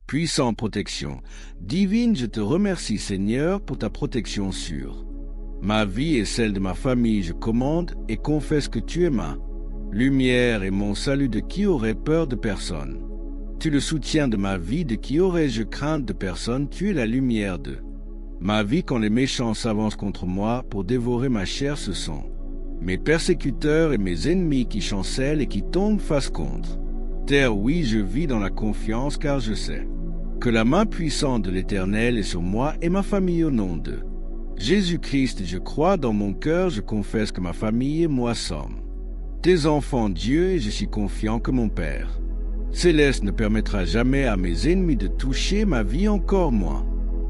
Puissant protection. Divine, je te remercie Seigneur pour ta protection sûre. Ma vie et celle de ma famille, je commande et confesse que tu es ma lumière et mon salut, de qui aurait peur de personne. Tu le soutiens de ma vie, de qui aurais-je crainte de personne, tu es la lumière de ma vie quand les méchants s'avancent contre moi pour dévorer ma chair, ce sont mes persécuteurs et mes ennemis qui chancellent et qui tombent face contre terre. Oui, je vis dans la confiance car je sais que la main puissante de l'Éternel est sur moi et ma famille au nom de Jésus-Christ. Je crois dans mon cœur, je confesse que ma famille et moi sommes tes enfants, Dieu, et je suis confiant que mon Père Céleste ne permettra jamais à mes ennemis de toucher ma vie, encore moins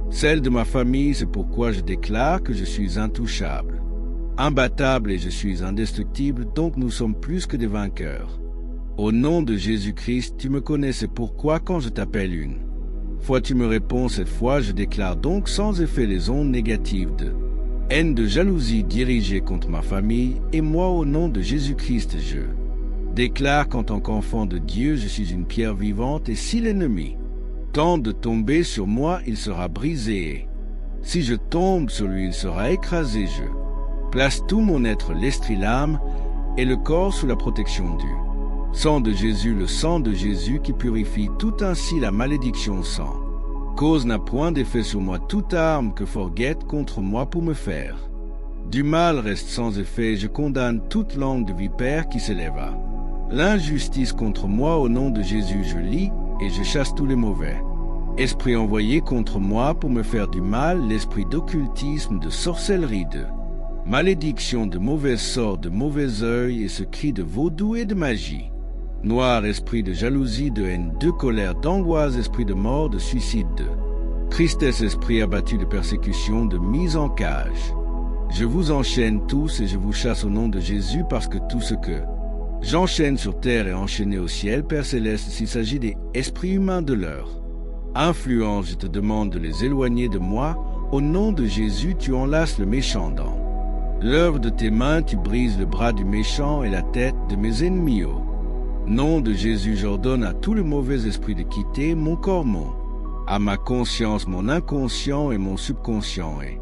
celle de ma famille. C'est pourquoi je déclare que je suis intouchable, imbattable et je suis indestructible, donc nous sommes plus que des vainqueurs. Au nom de Jésus-Christ, tu me connais, c'est pourquoi quand je t'appelle une fois, tu me réponds. Cette fois, je déclare donc sans effet les ondes négatives de haine, de jalousie dirigées contre ma famille et moi. Au nom de Jésus-Christ, je déclare qu'en tant qu'enfant de Dieu, je suis une pierre vivante et si l'ennemi tente de tomber sur moi, il sera brisé. Et si je tombe sur lui, il sera écrasé. Je place tout mon être, l'esprit, l'âme et le corps sous la protection du sang de Jésus, le sang de Jésus qui purifie tout. Ainsi la malédiction sans cause n'a point d'effet sur moi. Toute arme que forguette contre moi pour me faire du mal reste sans effet. Je condamne toute langue de vipère qui s'élève à l'injustice contre moi. Au nom de Jésus, je lis et je chasse tous les mauvais esprits envoyés contre moi pour me faire du mal, l'esprit d'occultisme, de sorcellerie, de malédiction, de mauvais sort, de mauvais œil et ce cri de vaudou et de magie. Noir esprit de jalousie, de haine, de colère, d'angoisse, esprit de mort, de suicide, de tristesse, esprit abattu, de persécution, de mise en cage. Je vous enchaîne tous et je vous chasse au nom de Jésus, parce que tout ce que j'enchaîne sur terre est enchaîné au ciel. Père Céleste, s'il s'agit des esprits humains de leur influence, je te demande de les éloigner de moi. Au nom de Jésus, tu enlaces le méchant dans l'œuvre de tes mains, tu brises le bras du méchant et la tête de mes ennemis. Au nom de Jésus, j'ordonne à tout le mauvais esprit de quitter mon corps, à ma conscience, mon inconscient et mon subconscient, et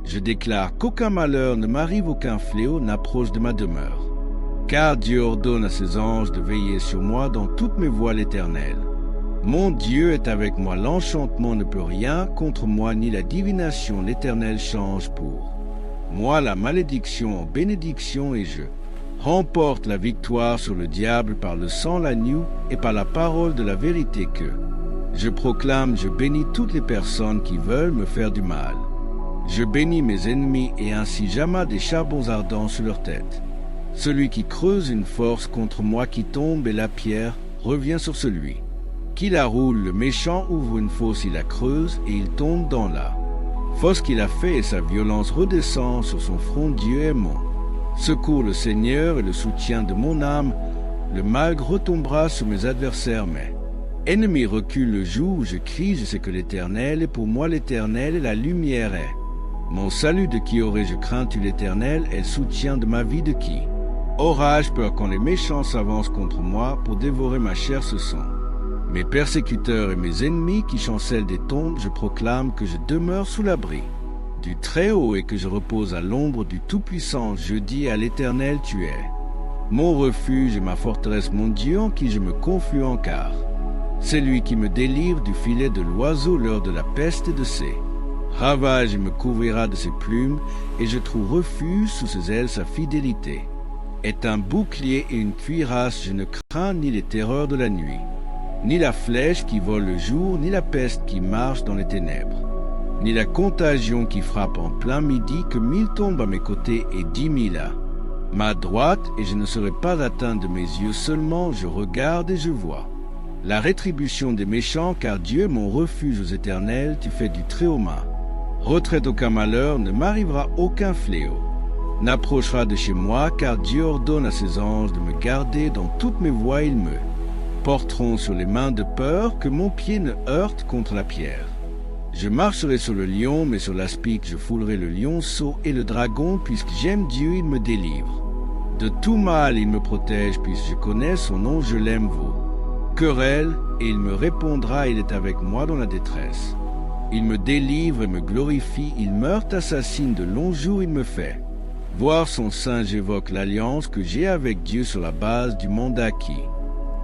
je déclare qu'aucun malheur ne m'arrive, aucun fléau n'approche de ma demeure. Car Dieu ordonne à ses anges de veiller sur moi dans toutes mes voies. L'Éternel, mon Dieu, est avec moi. L'enchantement ne peut rien contre moi, ni la divination. L'Éternel change pour moi la malédiction en bénédiction, et je remporte la victoire sur le diable par le sang, l'agneau et par la parole de la vérité que je proclame. Je bénis toutes les personnes qui veulent me faire du mal. Je bénis mes ennemis et ainsi jamais des charbons ardents sur leur tête. Celui qui creuse une force contre moi qui tombe, et la pierre revient sur celui qui la roule. Le méchant ouvre une fosse, il la creuse et il tombe dans la fosse qu'il a fait, et sa violence redescend sur son front. Dieu est mon secours, le Seigneur est le soutien de mon âme. Le mal retombera sur mes adversaires, mes ennemis reculent. Le jour où je crie, je sais que l'Éternel est pour moi. L'Éternel est la lumière, est mon salut. De qui aurais-je crainte? L'Éternel est le soutien de ma vie. De qui aurais-je peur quand les méchants s'avancent contre moi pour dévorer ma chair? Ce sont mes persécuteurs et mes ennemis qui chancellent des tombes. Je proclame que je demeure sous l'abri du Très-Haut et que je repose à l'ombre du Tout-Puissant. Je dis à l'Éternel, tu es mon refuge et ma forteresse, mon Dieu en qui je me confie, car c'est lui qui me délivre du filet de l'oiseau, l'heure de la peste et de ses ravages. Il me couvrira de ses plumes et je trouve refuge sous ses ailes. Sa fidélité est un bouclier et une cuirasse. Je ne crains ni les terreurs de la nuit, ni la flèche qui vole le jour, ni la peste qui marche dans les ténèbres, ni la contagion qui frappe en plein midi. Que 1000 tombent à mes côtés et 10 000 à ma droite, et je ne serai pas atteint de mes yeux. Seulement je regarde et je vois la rétribution des méchants, car Dieu est mon refuge. Aux Éternels, tu fais du Très-Haut ma retraite. Aucun malheur ne m'arrivera, aucun fléau n'approchera de chez moi, car Dieu ordonne à ses anges de me garder dans toutes mes voies. Ils me porteront sur les mains de peur que mon pied ne heurte contre la pierre. Je marcherai sur le lion, mais sur l'aspic je foulerai le lionceau et le dragon. Puisque j'aime Dieu, il me délivre de tout mal, il me protège. Puisque je connais son nom, je l'aime. Vos querelle, et il me répondra, il est avec moi dans la détresse. Il me délivre et me glorifie, il meurt, assassine, de longs jours il me fait. Voir son sein, j'évoque l'alliance que j'ai avec Dieu sur la base du monde acquis.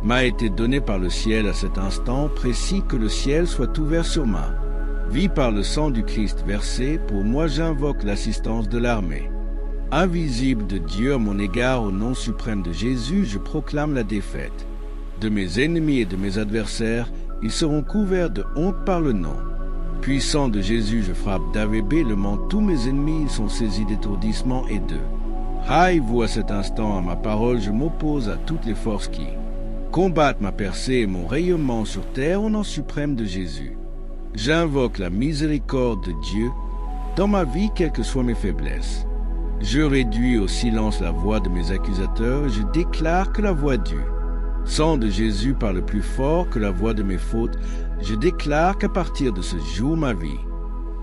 M'a été donné par le ciel à cet instant précis que le ciel soit ouvert sur moi. Vie par le sang du Christ versé, pour moi j'invoque l'assistance de l'armée. Invisible de Dieu à mon égard, au nom suprême de Jésus, je proclame la défaite. De mes ennemis et de mes adversaires, ils seront couverts de honte par le nom. Puissant de Jésus, je frappe d'aveuglement tous mes ennemis, ils sont saisis d'étourdissement et d'eux. Haïs-vous à cet instant à ma parole, je m'oppose à toutes les forces qui combattent ma percée et mon rayonnement sur terre au nom suprême de Jésus. J'invoque la miséricorde de Dieu dans ma vie, quelles que soient mes faiblesses. Je réduis au silence la voix de mes accusateurs et je déclare que la voix du sang de Jésus parle plus fort que la voix de mes fautes. Je déclare qu'à partir de ce jour, ma vie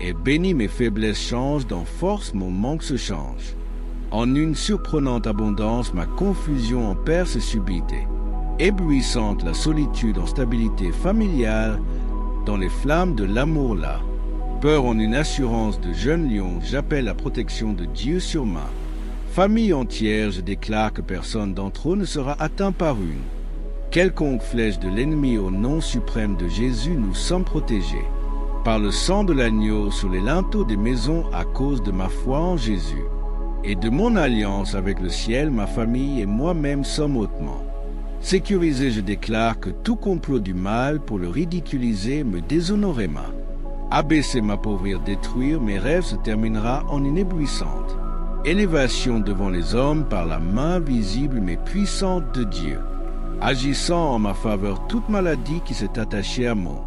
est bénie, mes faiblesses changent, dans force mon manque se change. En une surprenante abondance, ma confusion en perce subite. Éblouissante la solitude en stabilité familiale, dans les flammes de l'amour là. Peur en une assurance de jeune lion, j'appelle la protection de Dieu sur ma famille entière, je déclare que personne d'entre eux ne sera atteint par une quelconque flèche de l'ennemi. Au nom suprême de Jésus, nous sommes protégés par le sang de l'agneau sur les linteaux des maisons à cause de ma foi en Jésus et de mon alliance avec le ciel. Ma famille et moi-même sommes hautement sécurisés. Je déclare que tout complot du mal pour le ridiculiser, me déshonorer, abaisser, m'appauvrir, détruire, mes rêves se terminera en une éblouissante élévation devant les hommes par la main visible mais puissante de Dieu, agissant en ma faveur toute maladie qui s'est attachée à mon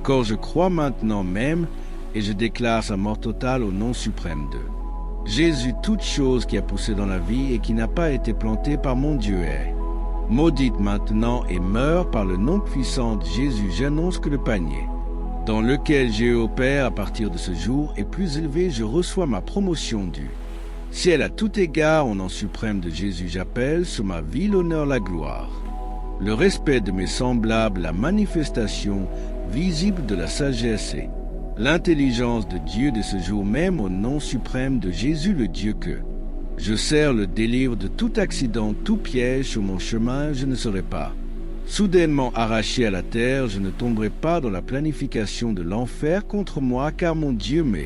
corps. Je crois maintenant même et je déclare sa mort totale au nom suprême de Jésus. Toute chose qui a poussé dans la vie et qui n'a pas été plantée par mon Dieu est maudite maintenant et meurt par le nom puissant de Jésus. J'annonce que le panier dans lequel j'ai opère à partir de ce jour est plus élevé. Je reçois ma promotion du ciel à tout égard. Au nom suprême de Jésus, j'appelle sur ma vie l'honneur, la gloire, le respect de mes semblables, la manifestation visible de la sagesse et l'intelligence de Dieu de ce jour même. Au nom suprême de Jésus, le Dieu que je sers, le délivre de tout accident, tout piège sur mon chemin. Je ne serai pas soudainement arraché à la terre, je ne tomberai pas dans la planification de l'enfer contre moi, car mon Dieu me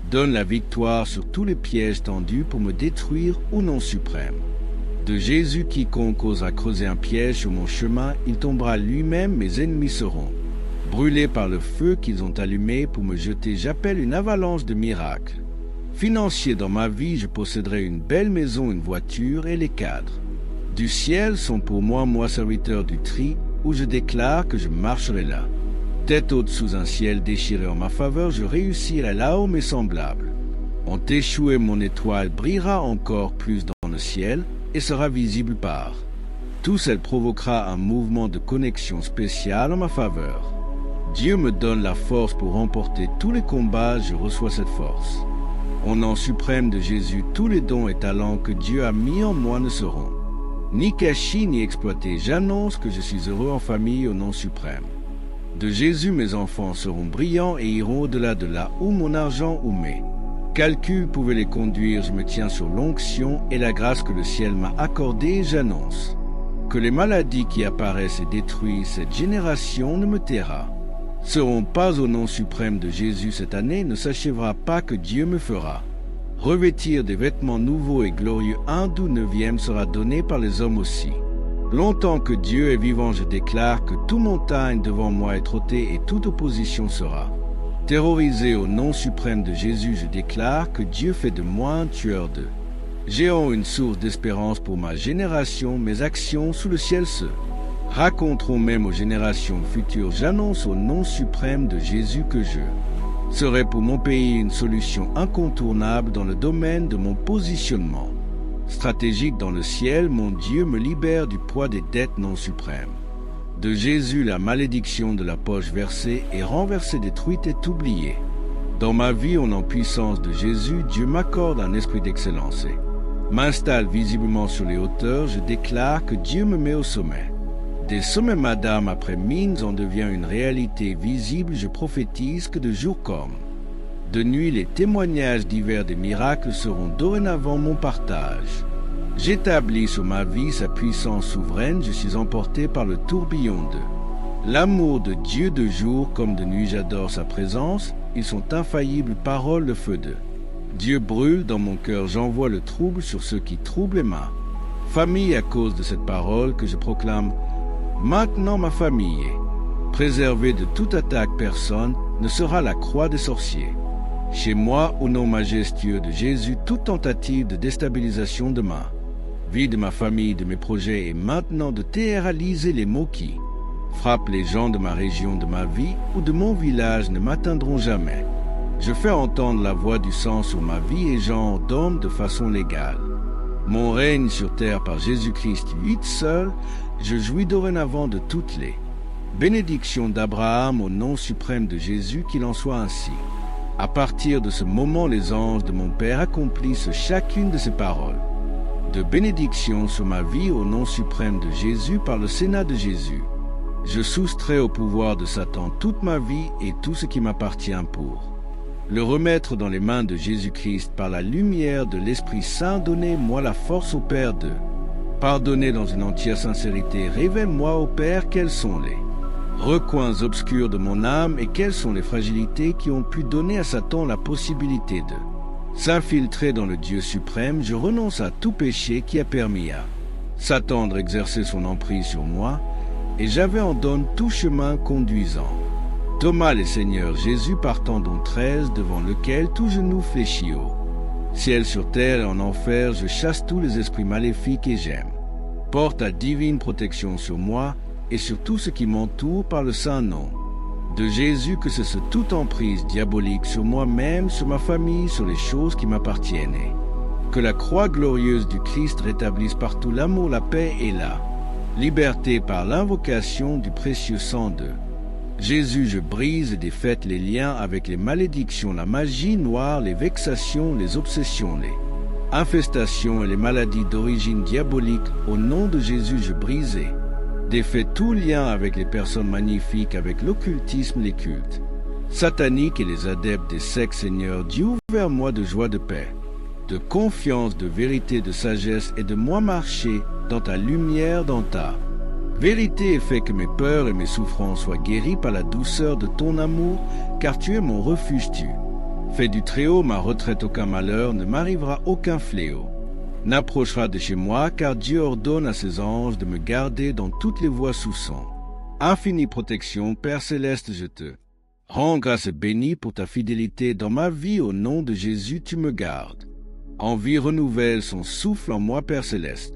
donne la victoire sur tous les pièges tendus pour me détruire. Au nom suprême de Jésus, quiconque osera creuser un piège sur mon chemin, il tombera lui-même. Mes ennemis seront brûlés par le feu qu'ils ont allumé pour me jeter. J'appelle une avalanche de miracles financiers dans ma vie. Je posséderai une belle maison, une voiture, et les cadres du ciel sont pour moi, moi serviteur du tri, où je déclare que je marcherai là. Tête haute sous un ciel déchiré en ma faveur, je réussirai là où mes semblables ont échoué. Mon étoile brillera encore plus dans le ciel et sera visible par tous. Elle provoquera un mouvement de connexion spécial en ma faveur. Dieu me donne la force pour remporter tous les combats, je reçois cette force. Au nom suprême de Jésus, tous les dons et talents que Dieu a mis en moi ne seront ni cachés ni exploités. J'annonce que je suis heureux en famille au nom suprême de Jésus. Mes enfants seront brillants et iront au-delà de là où mon argent ou mes calculs pouvaient les conduire. Je me tiens sur l'onction et la grâce que le ciel m'a accordée. J'annonce que les maladies qui apparaissent et détruisent cette génération ne me seront pas. Au nom suprême de Jésus, cette année ne s'achèvera pas que Dieu me fera revêtir des vêtements nouveaux et glorieux. Un doux 9e sera donné par les hommes aussi. Longtemps que Dieu est vivant, je déclare que toute montagne devant moi est ôtée et toute opposition sera terrorisée. Au nom suprême de Jésus, je déclare que Dieu fait de moi un tueur de géants, une source d'espérance pour ma génération. Mes actions sous le ciel se raconteront même aux générations futures. J'annonce au nom suprême de Jésus que je serai pour mon pays une solution incontournable dans le domaine de mon positionnement stratégique dans le ciel. Mon Dieu me libère du poids des dettes non suprêmes de Jésus. La malédiction de la poche versée et renversée, détruite est oubliée. Dans ma vie, au nom puissance de Jésus, Dieu m'accorde un esprit d'excellence et m'installe visiblement sur les hauteurs. Je déclare que Dieu me met au sommet Des sommets madame après mines en devient une réalité visible, je prophétise que de jour comme de nuit, les témoignages divers des miracles seront dorénavant mon partage. J'établis sur ma vie sa puissance souveraine, je suis emporté par le tourbillon de l'amour de Dieu de jour comme de nuit, j'adore sa présence, ils sont infaillibles paroles de feu de Dieu brûle dans mon cœur, j'envoie le trouble sur ceux qui troublent ma famille à cause de cette parole que je proclame. Maintenant ma famille est préservée de toute attaque, personne ne sera la croix des sorciers. Chez moi, au nom majestueux de Jésus, toute tentative de déstabilisation de ma vie, de ma famille, de mes projets est maintenant de terraliser les maux qui frappent les gens de ma région, de ma vie ou de mon village ne m'atteindront jamais. Je fais entendre la voix du sang sur ma vie et j'ordonne de façon légale. Mon règne sur terre par Jésus-Christ, 8 seul, je jouis dorénavant de toutes les bénédictions d'Abraham au nom suprême de Jésus, qu'il en soit ainsi. À partir de ce moment, les anges de mon Père accomplissent chacune de ces paroles de bénédiction sur ma vie au nom suprême de Jésus par le Sénat de Jésus. Je soustrais au pouvoir de Satan toute ma vie et tout ce qui m'appartient pour le remettre dans les mains de Jésus-Christ par la lumière de l'Esprit Saint. Donnez-moi la force au Père de pardonner dans une entière sincérité. Révèle-moi au Père quels sont les recoins obscurs de mon âme et quelles sont les fragilités qui ont pu donner à Satan la possibilité de s'infiltrer dans le Dieu suprême. Je renonce à tout péché qui a permis à Satan d'exercer son emprise sur moi et j'abandonne tout chemin conduisant Thomas le Seigneur Jésus, partant dont 13, devant lequel tout genou fléchit au ciel, sur terre et en enfer. Je chasse tous les esprits maléfiques et j'aime porte ta divine protection sur moi et sur tout ce qui m'entoure par le saint nom de Jésus, que cesse toute emprise diabolique sur moi-même, sur ma famille, sur les choses qui m'appartiennent, et que la croix glorieuse du Christ rétablisse partout l'amour, la paix et la liberté par l'invocation du précieux sang de Jésus. Je brise et défaite les liens avec les malédictions, la magie noire, les vexations, les obsessions, les infestations et les maladies d'origine diabolique. Au nom de Jésus, je brise et défait tout lien avec les personnes magnifiques, avec l'occultisme, les cultes sataniques et les adeptes des sectes. Seigneur Dieu, ouvre-moi de joie, de paix, de confiance, de vérité, de sagesse, et de moi marcher dans ta lumière, dans ta vérité, et fais que mes peurs et mes souffrances soient guéries par la douceur de ton amour, car tu es mon refuge. Tu fais du Très-Haut ma retraite, aucun malheur ne m'arrivera, aucun fléau n'approchera de chez moi, car Dieu ordonne à ses anges de me garder dans toutes les voies sous son infinie protection. Père céleste, je te rends grâce et bénis pour ta fidélité dans ma vie. Au nom de Jésus, tu me gardes. Envie renouvelle son souffle en moi, Père céleste.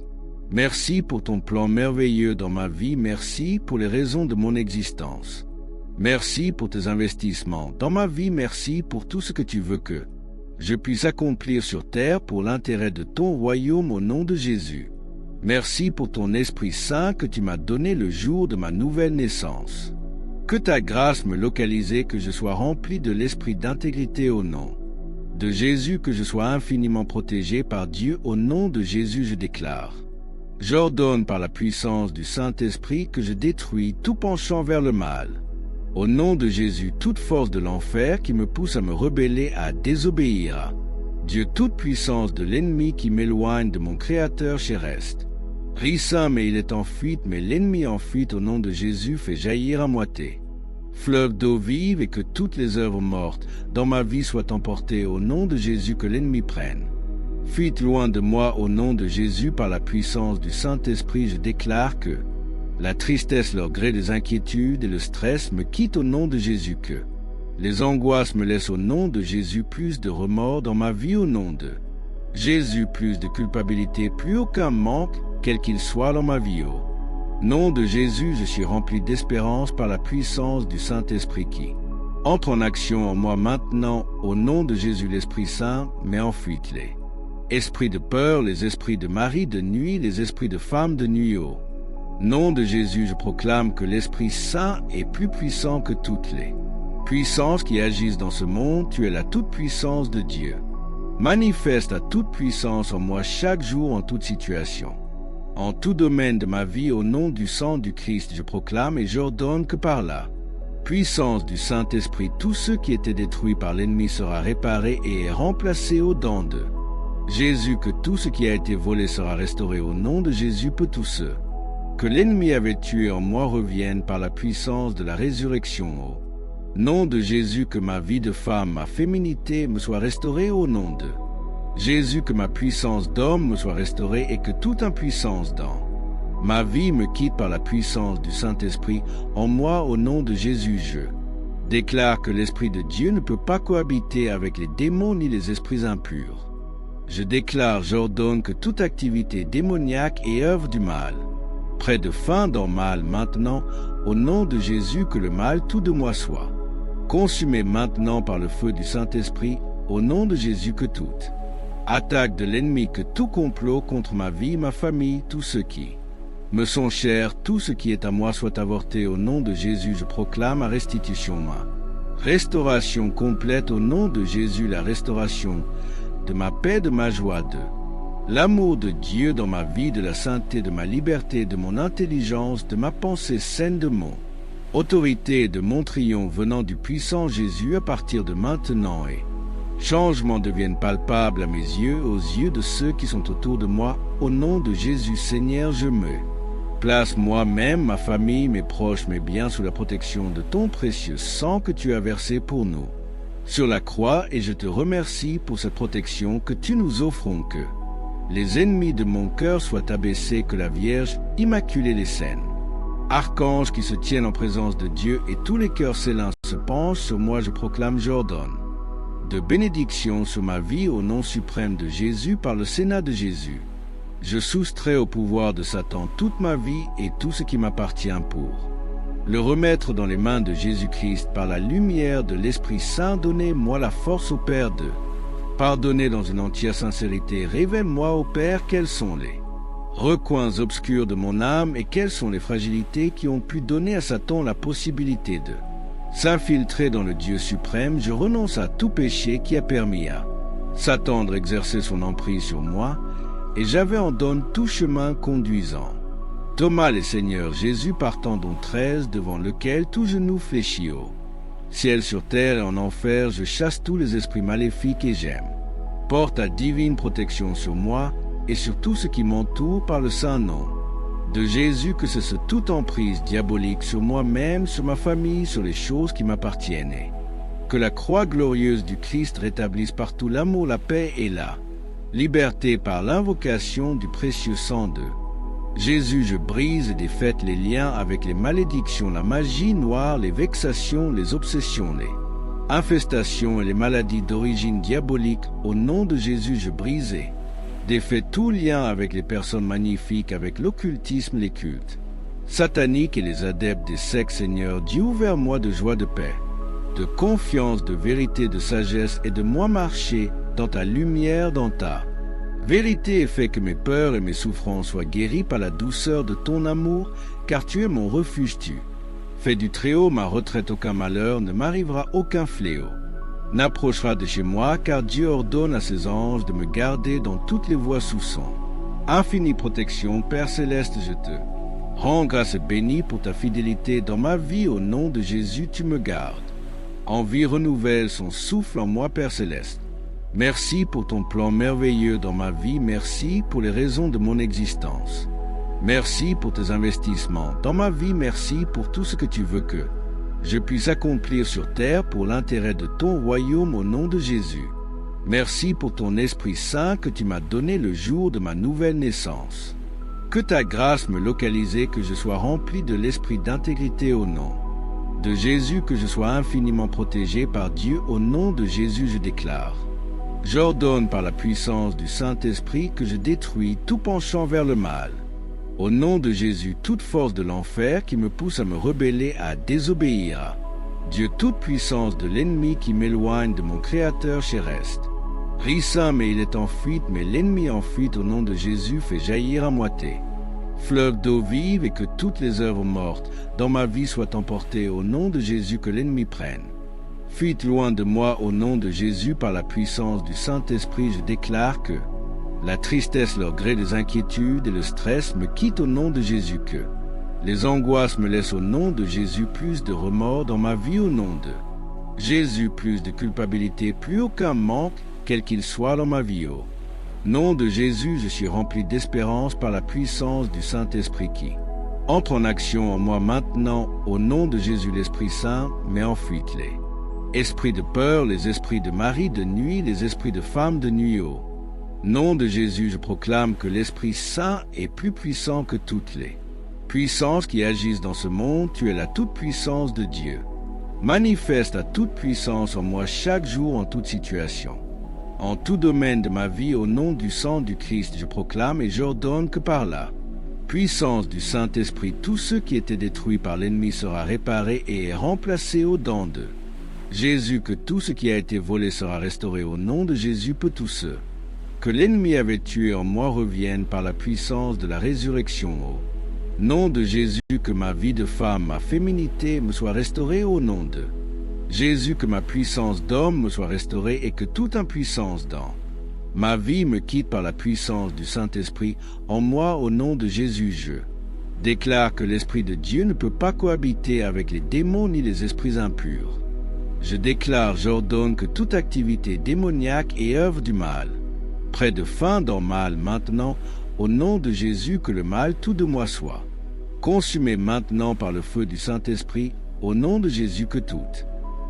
Merci pour ton plan merveilleux dans ma vie. Merci pour les raisons de mon existence. Merci pour tes investissements dans ma vie. Merci pour tout ce que tu veux que je puisse accomplir sur terre pour l'intérêt de ton royaume, au nom de Jésus. Merci pour ton Esprit Saint que tu m'as donné le jour de ma nouvelle naissance. Que ta grâce me localise, que je sois rempli de l'esprit d'intégrité au nom de Jésus, que je sois infiniment protégé par Dieu. Au nom de Jésus, je déclare. J'ordonne par la puissance du Saint-Esprit que je détruis tout penchant vers le mal. Au nom de Jésus, toute force de l'enfer qui me pousse à me rebeller, à désobéir à Dieu, toute puissance de l'ennemi qui m'éloigne de mon Créateur céleste. Rissa, mais il est en fuite, mais l'ennemi en fuite. Au nom de Jésus, fait jaillir à moitié fleuve d'eau vive, et que toutes les œuvres mortes dans ma vie soient emportées. Au nom de Jésus, que l'ennemi prenne fuite loin de moi. Au nom de Jésus, par la puissance du Saint-Esprit, je déclare que la tristesse, leur gré des inquiétudes et le stress me quittent. Au nom de Jésus, que les angoisses me laissent. Au nom de Jésus, plus de remords dans ma vie. Au nom de Jésus, plus de culpabilité, plus aucun manque, quel qu'il soit dans ma vie. Au nom de Jésus, je suis rempli d'espérance par la puissance du Saint-Esprit qui entre en action en moi maintenant. Au nom de Jésus, l'Esprit Saint met en fuite les esprits de peur, les esprits de mari de nuit, les esprits de femme de nuit. Au nom de Jésus, je proclame que l'Esprit Saint est plus puissant que toutes les puissances qui agissent dans ce monde. Tu es la toute-puissance de Dieu. Manifeste ta toute-puissance en moi chaque jour, en toute situation. En tout domaine de ma vie, au nom du sang du Christ, je proclame et j'ordonne que par la puissance du Saint-Esprit, tout ce qui était détruit par l'ennemi sera réparé et est remplacé au nom de Jésus, que tout ce qui a été volé sera restauré au nom de Jésus, que tous ceux que l'ennemi avait tués en moi reviennent par la puissance de la résurrection au nom de Jésus, que ma vie de femme, ma féminité me soit restaurée au nom de Jésus, que ma puissance d'homme me soit restaurée et que toute impuissance dans ma vie me quitte par la puissance du Saint-Esprit en moi au nom de Jésus. Je déclare que l'Esprit de Dieu ne peut pas cohabiter avec les démons ni les esprits impurs. Je déclare, j'ordonne que toute activité démoniaque et œuvre du mal près de fin dans mal maintenant, au nom de Jésus, que le mal tout de moi soit consumé maintenant par le feu du Saint-Esprit, au nom de Jésus, que toute attaque de l'ennemi, que tout complot contre ma vie, ma famille, tous ceux qui me sont chers, tout ce qui est à moi soit avorté au nom de Jésus. Je proclame ma restitution, ma restauration complète au nom de Jésus, la restauration de ma paix, de ma joie, de l'amour de Dieu dans ma vie, de la sainteté, de ma liberté, de mon intelligence, de ma pensée saine, de mon autorité et de mon triomphe venant du puissant Jésus à partir de maintenant, et changements deviennent palpables à mes yeux, aux yeux de ceux qui sont autour de moi. Au nom de Jésus, Seigneur, je me place moi-même, ma famille, mes proches, mes biens sous la protection de ton précieux sang que tu as versé pour nous sur la croix, et je te remercie pour cette protection que tu nous offres, que les ennemis de mon cœur soient abaissés, que la Vierge immaculée les scènes, archanges qui se tiennent en présence de Dieu et tous les cœurs célins se penchent sur moi. Je proclame, j'ordonne de bénédiction sur ma vie au nom suprême de Jésus, par le Sénat de Jésus. Je soustrais au pouvoir de Satan toute ma vie et tout ce qui m'appartient pour le remettre dans les mains de Jésus-Christ par la lumière de l'Esprit Saint. Donnez-moi la force au Père de pardonner dans une entière sincérité. Révèle-moi, ô Père, quels sont les recoins obscurs de mon âme et quelles sont les fragilités qui ont pu donner à Satan la possibilité de s'infiltrer dans le Dieu suprême. Je renonce à tout péché qui a permis à Satan d'exercer son emprise sur moi, et j'abandonne tout chemin conduisant Thomas le Seigneur Jésus, partant dont 13, devant lequel tout genou fléchit au ciel, sur terre et en enfer. Je chasse tous les esprits maléfiques et j'aime porte ta divine protection sur moi et sur tout ce qui m'entoure par le saint nom de Jésus, que cesse toute emprise diabolique sur moi-même, sur ma famille, sur les choses qui m'appartiennent, et que la croix glorieuse du Christ rétablisse partout l'amour, la paix et la liberté par l'invocation du précieux sang de Jésus. Je brise et défaite les liens avec les malédictions, la magie noire, les vexations, les obsessions, les infestations et les maladies d'origine diabolique. Au nom de Jésus, je brise et défait tout lien avec les personnes magnifiques, avec l'occultisme, les cultes sataniques et les adeptes des sectes. Seigneur Dieu, ouvre-moi de joie, de paix, de confiance, de vérité, de sagesse, et de moi marcher dans ta lumière, dans ta vérité, et fais que mes peurs et mes souffrances soient guéries par la douceur de ton amour, car tu es mon refuge. Tu fais du Très-Haut ma retraite, aucun malheur ne m'arrivera, aucun fléau n'approchera de chez moi, car Dieu ordonne à ses anges de me garder dans toutes les voies sous son infinie protection. Père céleste, je te rends grâce et bénis pour ta fidélité dans ma vie. Au nom de Jésus, tu me gardes. En vie, renouvelle son souffle en moi, Père céleste. Merci pour ton plan merveilleux dans ma vie. Merci pour les raisons de mon existence. Merci pour tes investissements dans ma vie. Merci pour tout ce que tu veux que je puisse accomplir sur terre pour l'intérêt de ton royaume, au nom de Jésus. Merci pour ton Esprit Saint que tu m'as donné le jour de ma nouvelle naissance. Que ta grâce me localise, que je sois rempli de l'esprit d'intégrité au nom de Jésus, que je sois infiniment protégé par Dieu. Au nom de Jésus, je déclare. J'ordonne par la puissance du Saint-Esprit que je détruis tout penchant vers le mal. Au nom de Jésus, toute force de l'enfer qui me pousse à me rebeller, à désobéir à Dieu, toute puissance de l'ennemi qui m'éloigne de mon Créateur céleste. Rissa, mais il est en fuite, mais l'ennemi en fuite. Au nom de Jésus, fait jaillir à moitié fleuve d'eau vive, et que toutes les œuvres mortes dans ma vie soient emportées. Au nom de Jésus, que l'ennemi prenne fuite loin de moi. Au nom de Jésus, par la puissance du Saint-Esprit, je déclare que La tristesse, l'orgueil, les inquiétudes et le stress me quittent au nom de Jésus que. Les angoisses me laissent au nom de Jésus, plus de remords dans ma vie au nom de Jésus, plus de culpabilité, plus aucun manque, quel qu'il soit dans ma vie au nom de Jésus, je suis rempli d'espérance par la puissance du Saint-Esprit qui entre en action en moi maintenant, au nom de Jésus l'Esprit Saint, mais en fuite les esprits de peur, les esprits de mari de nuit, les esprits de femme de nuit au nom de Jésus, je proclame que l'Esprit Saint est plus puissant que toutes les puissances qui agissent dans ce monde. Tu es la toute-puissance de Dieu. Manifeste ta toute puissance en moi chaque jour, en toute situation. En tout domaine de ma vie, au nom du sang du Christ, je proclame et j'ordonne que par la puissance du Saint-Esprit, tout ce qui était détruit par l'ennemi sera réparé et est remplacé au nom de Jésus, que tout ce qui a été volé sera restauré au nom de Jésus, que tous ceux que l'ennemi avait tués en moi reviennent par la puissance de la résurrection au nom de Jésus, que ma vie de femme, ma féminité me soit restaurée au nom de Jésus, que ma puissance d'homme me soit restaurée et que toute impuissance dans ma vie me quitte par la puissance du Saint-Esprit en moi au nom de Jésus. Je déclare que l'Esprit de Dieu ne peut pas cohabiter avec les démons ni les esprits impurs. Je déclare, j'ordonne que toute activité démoniaque et œuvre du mal près de fin dans mal maintenant, au nom de Jésus, que le mal tout de moi soit consumé maintenant par le feu du Saint-Esprit, au nom de Jésus, que toute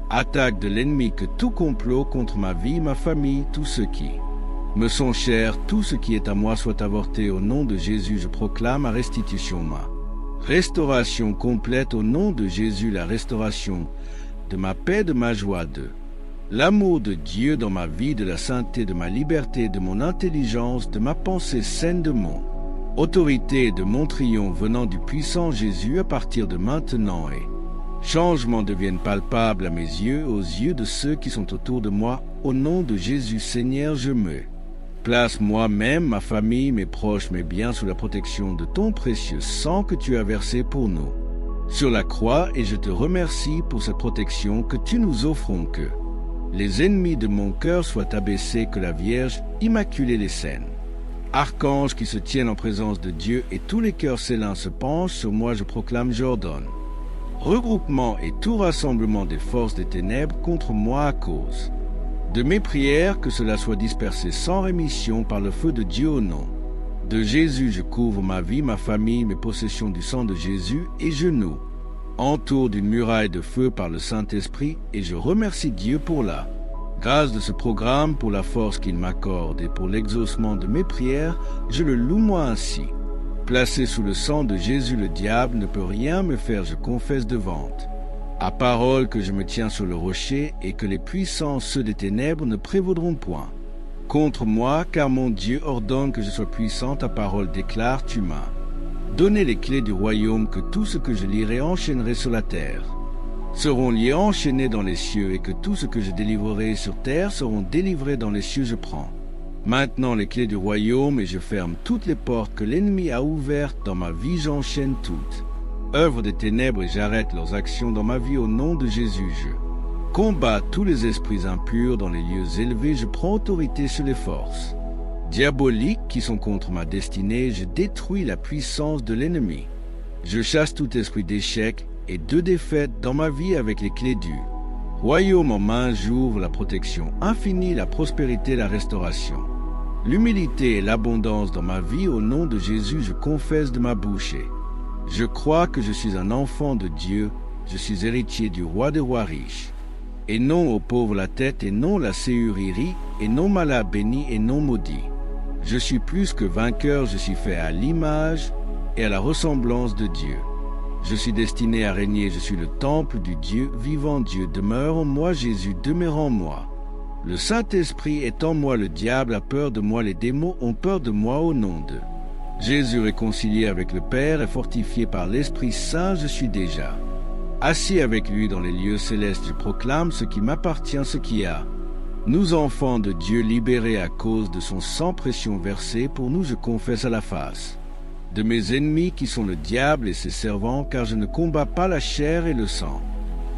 attaque de l'ennemi, que tout complot contre ma vie, ma famille, tout ce qui me sont chers, tout ce qui est à moi soit avorté au nom de Jésus. Je proclame ma restitution, ma restauration complète au nom de Jésus, la restauration de ma paix, de ma joie, de l'amour de Dieu dans ma vie, de la sainteté, de ma liberté, de mon intelligence, de ma pensée saine, de mon autorité et de mon triomphe venant du puissant Jésus à partir de maintenant, et changements deviennent palpables à mes yeux, aux yeux de ceux qui sont autour de moi. Au nom de Jésus, Seigneur, je me place moi-même, ma famille, mes proches, mes biens sous la protection de ton précieux sang que tu as versé pour nous sur la croix, et je te remercie pour cette protection que tu nous offres, que les ennemis de mon cœur soient abaissés, que la Vierge immaculée les scène. Archanges qui se tiennent en présence de Dieu et tous les cœurs célins se penchent sur moi, je proclame, j'ordonne regroupement et tout rassemblement des forces des ténèbres contre moi à cause de mes prières, que cela soit dispersé sans rémission par le feu de Dieu au nom de Jésus. Je couvre ma vie, ma famille, mes possessions du sang de Jésus, et je nous entoure d'une muraille de feu par le Saint-Esprit, et je remercie Dieu pour la grâce de ce programme, pour la force qu'il m'accorde et pour l'exaucement de mes prières. Je le loue moi ainsi. Placé sous le sang de Jésus, le diable ne peut rien me faire, je confesse devant à parole que je me tiens sur le rocher, et que les puissants, ceux des ténèbres, ne prévaudront point contre moi, car mon Dieu ordonne que je sois puissant. Ta parole déclare, tu m'as donné les clés du royaume, que tout ce que je lirai enchaînerai sur la terre seront liés enchaînés dans les cieux, et que tout ce que je délivrerai sur terre seront délivrés dans les cieux. Je prends maintenant les clés du royaume, et je ferme toutes les portes que l'ennemi a ouvertes dans ma vie. J'enchaîne toutes œuvres des ténèbres et j'arrête leurs actions dans ma vie au nom de Jésus. Je combats tous les esprits impurs dans les lieux élevés. Je prends autorité sur les forces diaboliques qui sont contre ma destinée. Je détruis la puissance de l'ennemi. Je chasse tout esprit d'échec et de défaite dans ma vie avec les clés du royaume en main. J'ouvre la protection infinie, la prospérité, la restauration, l'humilité et l'abondance dans ma vie. Au nom de Jésus, je confesse de ma bouche et je crois que je suis un enfant de Dieu. Je suis héritier du roi des rois riches, et non aux pauvres la tête, et non la séhuririe, et non malade béni, et non maudit. Je suis plus que vainqueur, je suis fait à l'image et à la ressemblance de Dieu. Je suis destiné à régner, je suis le temple du Dieu vivant. Dieu demeure en moi, Jésus demeure en moi. Le Saint-Esprit est en moi, le diable a peur de moi, les démons ont peur de moi. Au nom de Jésus, réconcilié avec le Père et fortifié par l'Esprit Saint, je suis déjà assis avec lui dans les lieux célestes. Je proclame ce qui m'appartient, ce qui a nous enfants de Dieu libérés à cause de son sang précieux versé pour nous. Je confesse à la face de mes ennemis qui sont le diable et ses servants, car je ne combats pas la chair et le sang,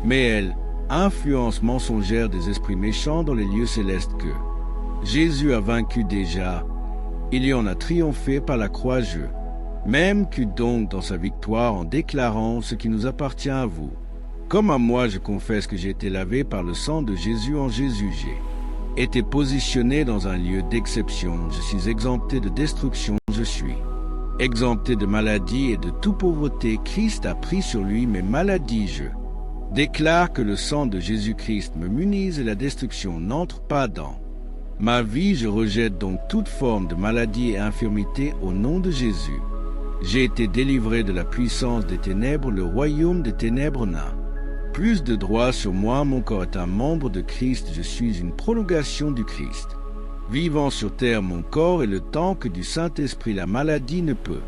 mais elle, influence mensongère des esprits méchants dans les lieux célestes, que Jésus a vaincu déjà, Il y en a triomphé par la croix, même donc dans sa victoire en déclarant ce qui nous appartient à vous. Comme à moi, je confesse que j'ai été lavé par le sang de Jésus en Jésus. J'ai été positionné dans un lieu d'exception. Je suis exempté de destruction. Je suis exempté de maladie et de toute pauvreté. Christ a pris sur lui mes maladies. Je déclare que le sang de Jésus-Christ me munise et la destruction n'entre pas dans ma vie. Je rejette donc toute forme de maladie et infirmité au nom de Jésus. J'ai été délivré de la puissance des ténèbres. Le royaume des ténèbres n'a plus de droit sur moi. Mon corps est un membre de Christ. Je suis une prolongation du Christ. Vivant sur terre, mon corps est le temple du Saint-Esprit. La maladie ne peut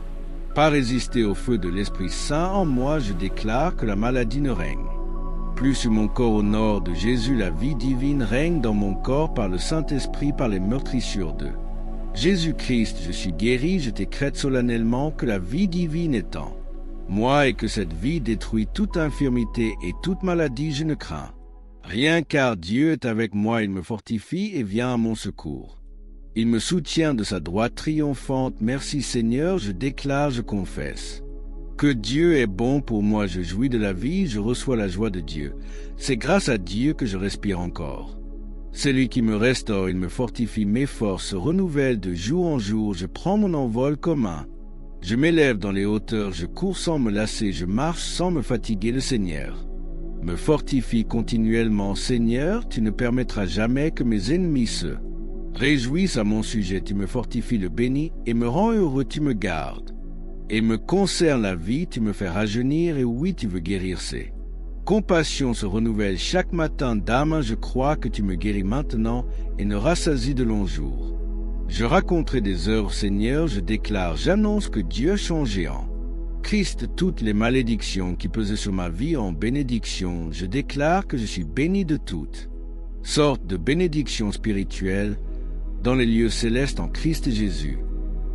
pas résister au feu de l'Esprit Saint en moi. Je déclare que la maladie ne règne plus sur mon corps. Au nom de Jésus, la vie divine règne dans mon corps par le Saint-Esprit, par les meurtrissures de Jésus-Christ. Je suis guéri. Je décrète solennellement que la vie divine est en moi et que cette vie détruit toute infirmité et toute maladie. Je ne crains rien, car Dieu est avec moi. Il me fortifie et vient à mon secours. Il me soutient de sa droite triomphante. Merci Seigneur, je déclare, je confesse que Dieu est bon pour moi. Je jouis de la vie, je reçois la joie de Dieu. C'est grâce à Dieu que je respire encore. C'est lui qui me restaure, il me fortifie. Mes forces se renouvellent de jour en jour. Je prends mon envol commun. Je m'élève dans les hauteurs, je cours sans me lasser, je marche sans me fatiguer. Le Seigneur me fortifie continuellement. Seigneur, tu ne permettras jamais que mes ennemis se réjouissent à mon sujet. Tu me fortifies, le bénis, et me rends heureux. Tu me gardes et me conserves la vie. Tu me fais rajeunir, et oui, tu veux guérir. Ses compassions se renouvellent chaque matin. Dame, je crois que tu me guéris maintenant et ne rassasies de longs jours. Je raconterai des œuvres, Seigneur, je déclare, j'annonce que Dieu a changé en Christ toutes les malédictions qui pesaient sur ma vie en bénédiction. Je déclare que je suis béni de toutes sortes de bénédictions spirituelles dans les lieux célestes en Christ Jésus.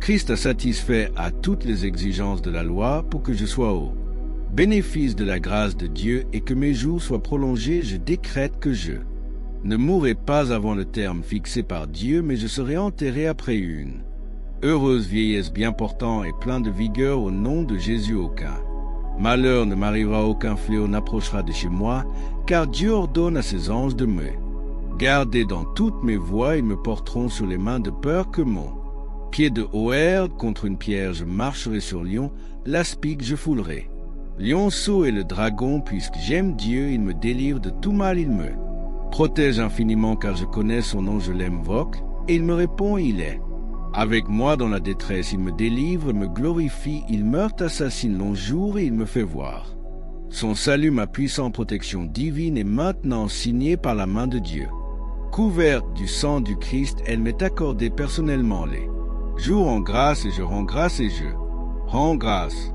Christ a satisfait à toutes les exigences de la loi pour que je sois au bénéfice de la grâce de Dieu et que mes jours soient prolongés. Je décrète que je ne mourrai pas avant le terme fixé par Dieu, mais je serai enterré après une heureuse vieillesse, bien portant et plein de vigueur. Au nom de Jésus, aucun malheur ne m'arrivera, aucun fléau n'approchera de chez moi, car Dieu ordonne à ses anges de me garder dans toutes mes voies. Ils me porteront sur les mains de peur que mon pied de haut contre une pierre. Je marcherai sur lion, l'aspic je foulerai lionceau et le dragon. Puisque j'aime Dieu, il me délivre de tout mal. Il me protège infiniment, car je connais son nom. Je l'invoque et il me répond. Il est avec moi dans la détresse. Il me délivre, me glorifie. Il meurt, assassine long jour, et il me fait voir son salut. Ma puissante protection divine est maintenant signée par la main de Dieu. Couverte du sang du Christ, elle m'est accordée personnellement les jours en grâce, et je rends grâce et je rends grâce.